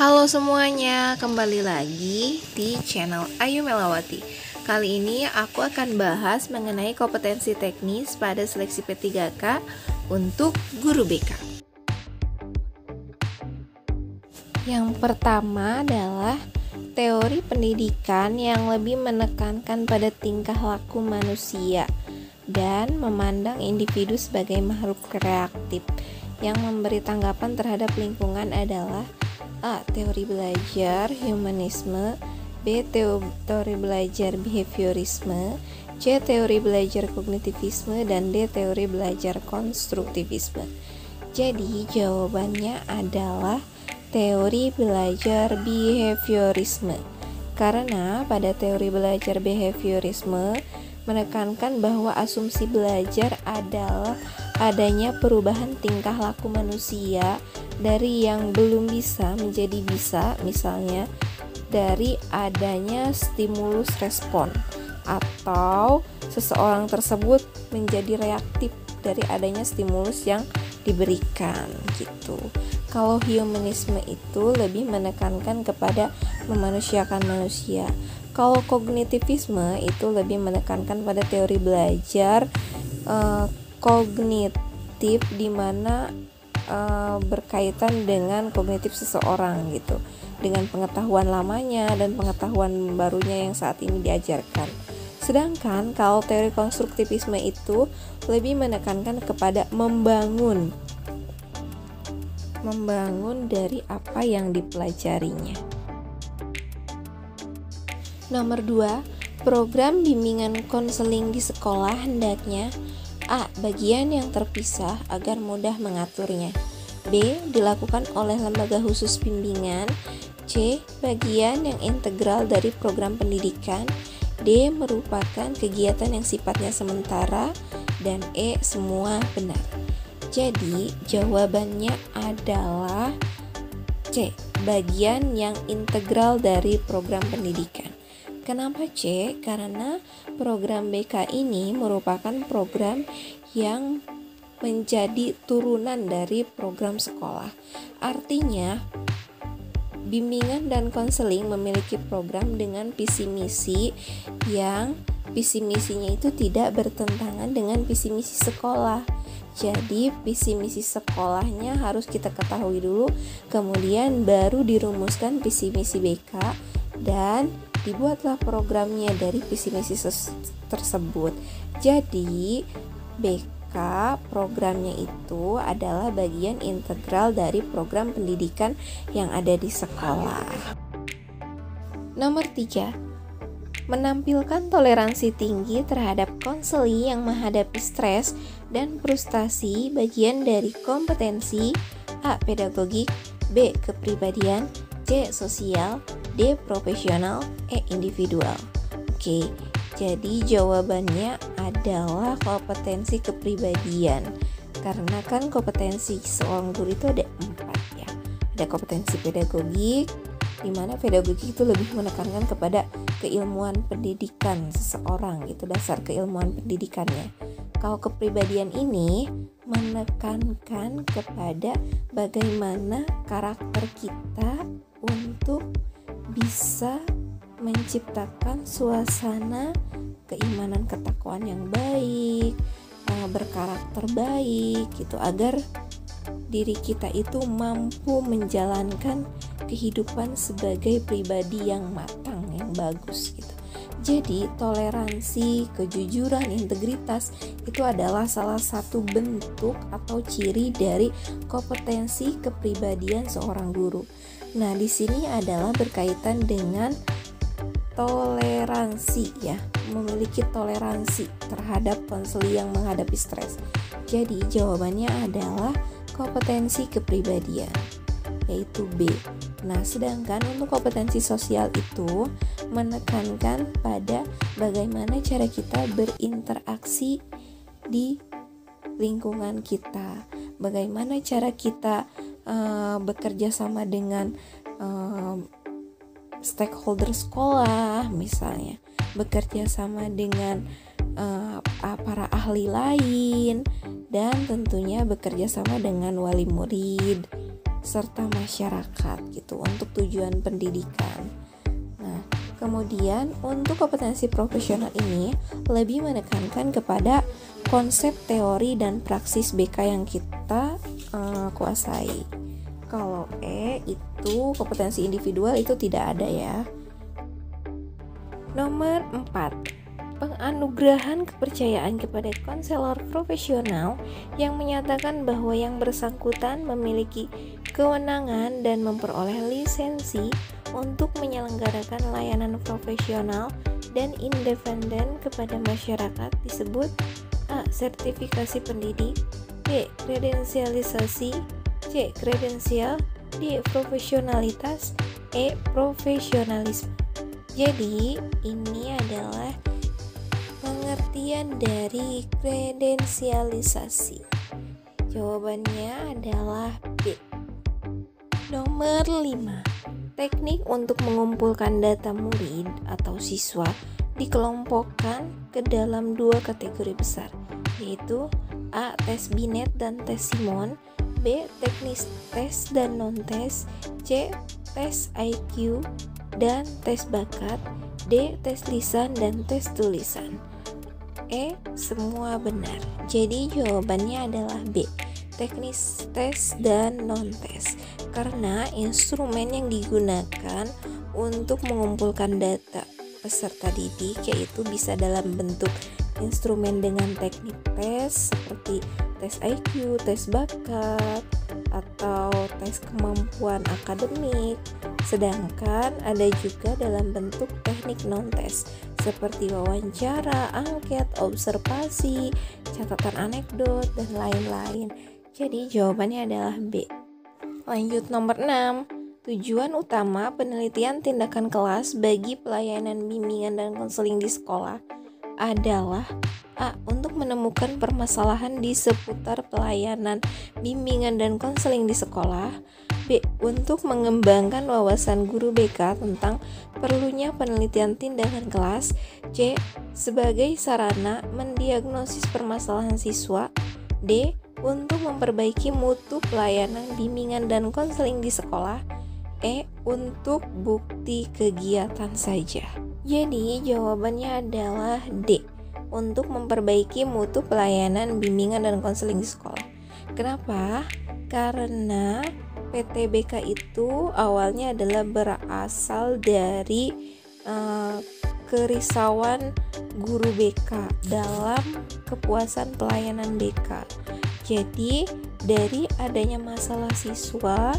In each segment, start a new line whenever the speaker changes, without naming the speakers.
Halo semuanya, kembali lagi di channel Ayu Melawati. Kali ini aku akan bahas mengenai kompetensi teknis pada seleksi P3K untuk guru BK. Yang pertama adalah teori pendidikan yang lebih menekankan pada tingkah laku manusia dan memandang individu sebagai makhluk kreatif. Yang memberi tanggapan terhadap lingkungan adalah A. Teori belajar humanisme, B. Teori belajar behaviorisme, C. Teori belajar kognitivisme, dan D. Teori belajar konstruktivisme. Jadi jawabannya adalah teori belajar behaviorisme. Karena pada teori belajar behaviorisme menekankan bahwa asumsi belajar adalah adanya perubahan tingkah laku manusia dari yang belum bisa menjadi bisa, misalnya dari adanya stimulus respon, atau seseorang tersebut menjadi reaktif dari adanya stimulus yang diberikan gitu. Kalau humanisme itu lebih menekankan kepada memanusiakan manusia. Kalau kognitivisme itu lebih menekankan pada teori belajar kognitif, di mana berkaitan dengan kognitif seseorang gitu, dengan pengetahuan lamanya dan pengetahuan barunya yang saat ini diajarkan. Sedangkan kalau teori konstruktivisme itu lebih menekankan kepada membangun dari apa yang dipelajarinya. Nomor 2, program bimbingan konseling di sekolah hendaknya A. Bagian yang terpisah agar mudah mengaturnya, B. Dilakukan oleh lembaga khusus bimbingan, C. Bagian yang integral dari program pendidikan, D. Merupakan kegiatan yang sifatnya sementara, dan E. Semua benar. Jadi jawabannya adalah C. Bagian yang integral dari program pendidikan. Kenapa C? Karena program BK ini merupakan program yang menjadi turunan dari program sekolah. Artinya, bimbingan dan konseling memiliki program dengan visi misi yang visi misinya itu tidak bertentangan dengan visi misi sekolah. Jadi visi misi sekolahnya harus kita ketahui dulu, kemudian baru dirumuskan visi misi BK dan dibuatlah programnya dari visi misi tersebut. Jadi BK programnya itu adalah bagian integral dari program pendidikan yang ada di sekolah. Nomor 3, menampilkan toleransi tinggi terhadap konseli yang menghadapi stres dan frustasi bagian dari kompetensi A. Pedagogik, B. Kepribadian, C. Sosial, D. Profesional, E. Individual. Oke, jadi jawabannya adalah kompetensi kepribadian. Karena kan kompetensi seorang guru itu ada 4 ya. Ada kompetensi pedagogik, di mana pedagogik itu lebih menekankan kepada keilmuan pendidikan seseorang, itu dasar keilmuan pendidikannya. Kalau kepribadian ini menekankan kepada bagaimana karakter kita untuk bisa menciptakan suasana keimanan ketakwaan yang baik, berkarakter baik gitu, agar diri kita itu mampu menjalankan kehidupan sebagai pribadi yang matang, yang bagus gitu. Jadi toleransi, kejujuran, integritas itu adalah salah satu bentuk atau ciri dari kompetensi kepribadian seorang guru. Nah, di sini adalah berkaitan dengan toleransi ya, memiliki toleransi terhadap konseli yang menghadapi stres. Jadi jawabannya adalah kompetensi kepribadian, yaitu B. Nah, sedangkan untuk kompetensi sosial itu menekankan pada bagaimana cara kita berinteraksi di lingkungan kita, bagaimana cara kita bekerja sama dengan stakeholder sekolah, misalnya bekerja sama dengan para ahli lain, dan tentunya bekerja sama dengan wali murid serta masyarakat gitu untuk tujuan pendidikan. Nah, kemudian untuk kompetensi profesional ini lebih menekankan kepada konsep teori dan praksis BK yang kita kuasai. Kalau itu kompetensi individual itu tidak ada ya. Nomor 4, penganugerahan kepercayaan kepada konselor profesional yang menyatakan bahwa yang bersangkutan memiliki kewenangan dan memperoleh lisensi untuk menyelenggarakan layanan profesional dan independen kepada masyarakat disebut A. Sertifikasi pendidik, B. Kredensialisasi, C. Kredensial, D. Profesionalitas, E. Profesionalisme. Jadi, ini adalah pengertian dari kredensialisasi. Jawabannya adalah B. Nomor 5. Teknik untuk mengumpulkan data murid atau siswa dikelompokkan ke dalam 2 kategori besar, yaitu A. Tes Binet dan tes Simon, B. Teknis tes dan non-tes, C. Tes IQ dan tes bakat, D. Tes lisan dan tes tulisan. E. Semua benar. Jadi jawabannya adalah B. Teknis tes dan non-tes. Karena instrumen yang digunakan untuk mengumpulkan data peserta didik yaitu bisa dalam bentuk instrumen dengan teknik tes seperti tes IQ, tes bakat, atau tes kemampuan akademik. Sedangkan ada juga dalam bentuk teknik non-tes seperti wawancara, angket, observasi, catatan anekdot, dan lain-lain. Jadi jawabannya adalah B. Lanjut nomor 6. Tujuan utama penelitian tindakan kelas bagi pelayanan bimbingan dan konseling di sekolah adalah A. Untuk menemukan permasalahan di seputar pelayanan bimbingan dan konseling di sekolah, B. Untuk mengembangkan wawasan guru BK tentang perlunya penelitian tindakan kelas, C. Sebagai sarana mendiagnosis permasalahan siswa, D. Untuk memperbaiki mutu pelayanan bimbingan dan konseling di sekolah, E. Untuk bukti kegiatan saja. Jadi jawabannya adalah D. Untuk memperbaiki mutu pelayanan bimbingan dan konseling di sekolah. Kenapa? Karena PTBK itu awalnya adalah berasal dari kerisauan guru BK dalam kepuasan pelayanan BK. Jadi dari adanya masalah siswa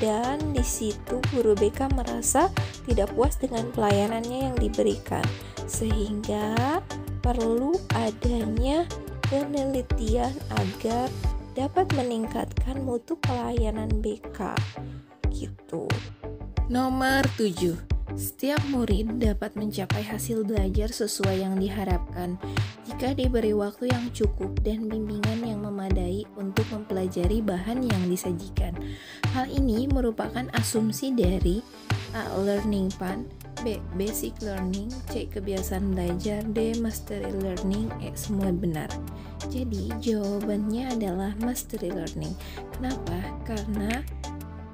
dan di situ guru BK merasa tidak puas dengan pelayanannya yang diberikan, sehingga perlu adanya penelitian agar dapat meningkatkan mutu pelayanan BK gitu. Nomor 7. Setiap murid dapat mencapai hasil belajar sesuai yang diharapkan jika diberi waktu yang cukup dan bimbingan yang memadai untuk mempelajari bahan yang disajikan. Hal ini merupakan asumsi dari A. Learning path, B. Basic learning, C. Kebiasaan belajar, D. Mastery learning, E. Semua benar. Jadi jawabannya adalah mastery learning. Kenapa? Karena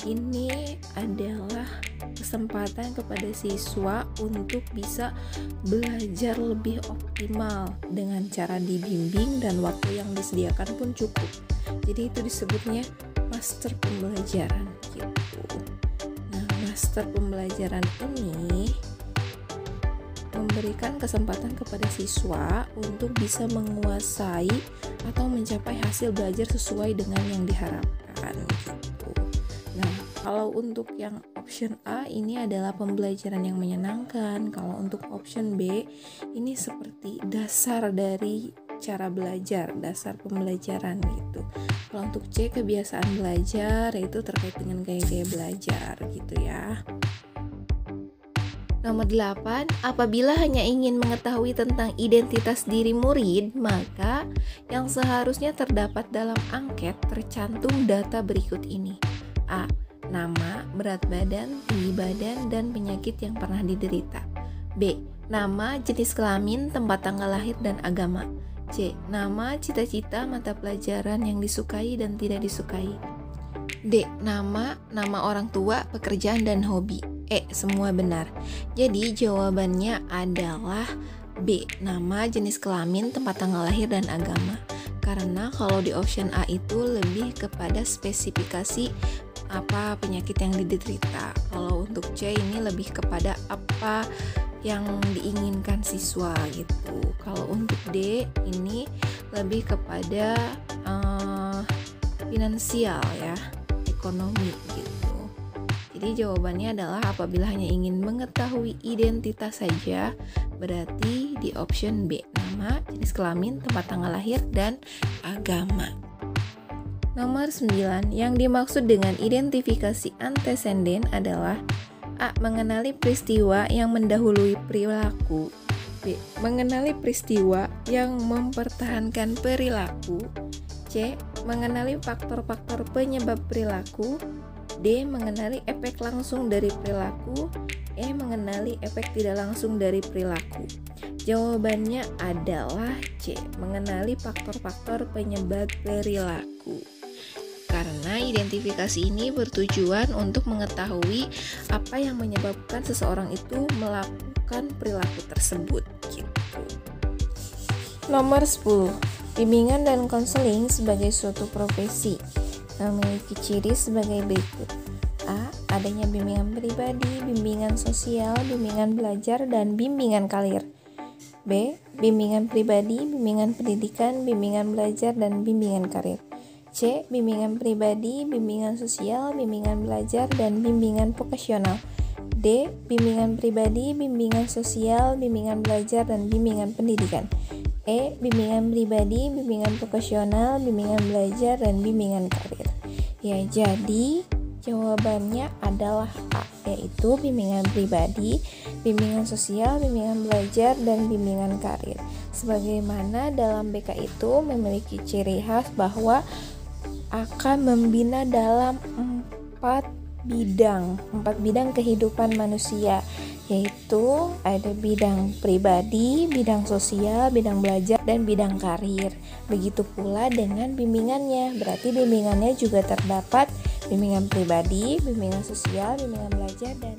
ini adalah kesempatan kepada siswa untuk bisa belajar lebih optimal dengan cara dibimbing dan waktu yang disediakan pun cukup. Jadi itu disebutnya master pembelajaran gitu. Nah, master pembelajaran ini memberikan kesempatan kepada siswa untuk bisa menguasai atau mencapai hasil belajar sesuai dengan yang diharapkan gitu. Nah, kalau untuk yang option A ini adalah pembelajaran yang menyenangkan. Kalau untuk option B ini seperti dasar dari cara belajar, dasar pembelajaran gitu. Kalau untuk C kebiasaan belajar, yaitu terkait dengan gaya-gaya belajar gitu ya. Nomor 8, apabila hanya ingin mengetahui tentang identitas diri murid, maka yang seharusnya terdapat dalam angket tercantum data berikut ini. A. Nama, berat badan, tinggi badan, dan penyakit yang pernah diderita. B. Nama, jenis kelamin, tempat tanggal lahir, dan agama. C. Nama, cita-cita, mata pelajaran yang disukai dan tidak disukai. D. Nama orang tua, pekerjaan, dan hobi. E. Semua benar. Jadi jawabannya adalah B. Nama, jenis kelamin, tempat tanggal lahir, dan agama. Karena kalau di option A itu lebih kepada spesifikasi apa penyakit yang diderita. Kalau untuk C ini lebih kepada apa yang diinginkan siswa gitu. Kalau untuk D ini lebih kepada finansial ya, ekonomi gitu. Jadi jawabannya adalah apabila hanya ingin mengetahui identitas saja, berarti di option B, nama, jenis kelamin, tempat tanggal lahir, dan agama. Nomor 9, yang dimaksud dengan identifikasi antesenden adalah A. Mengenali peristiwa yang mendahului perilaku. B. Mengenali peristiwa yang mempertahankan perilaku. C. Mengenali faktor-faktor penyebab perilaku. D. Mengenali efek langsung dari perilaku. E. Mengenali efek tidak langsung dari perilaku. Jawabannya adalah C. Mengenali faktor-faktor penyebab perilaku. Karena identifikasi ini bertujuan untuk mengetahui apa yang menyebabkan seseorang itu melakukan perilaku tersebut gitu. Nomor 10. Bimbingan dan konseling sebagai suatu profesi memiliki ciri sebagai berikut. A. Adanya bimbingan pribadi, bimbingan sosial, bimbingan belajar, dan bimbingan karir. B. Bimbingan pribadi, bimbingan pendidikan, bimbingan belajar, dan bimbingan karir. C. Bimbingan pribadi, bimbingan sosial, bimbingan belajar, dan bimbingan vokasional. D. Bimbingan pribadi, bimbingan sosial, bimbingan belajar, dan bimbingan pendidikan. E. Bimbingan pribadi, bimbingan vokasional, bimbingan belajar, dan bimbingan karir. Ya, jadi jawabannya adalah A, yaitu bimbingan pribadi, bimbingan sosial, bimbingan belajar, dan bimbingan karir. Sebagaimana dalam BK itu memiliki ciri khas bahwa akan membina dalam 4 bidang kehidupan manusia, yaitu ada bidang pribadi, bidang sosial, bidang belajar, dan bidang karir. Begitu pula dengan bimbingannya, berarti bimbingannya juga terdapat bimbingan pribadi, bimbingan sosial, bimbingan belajar, dan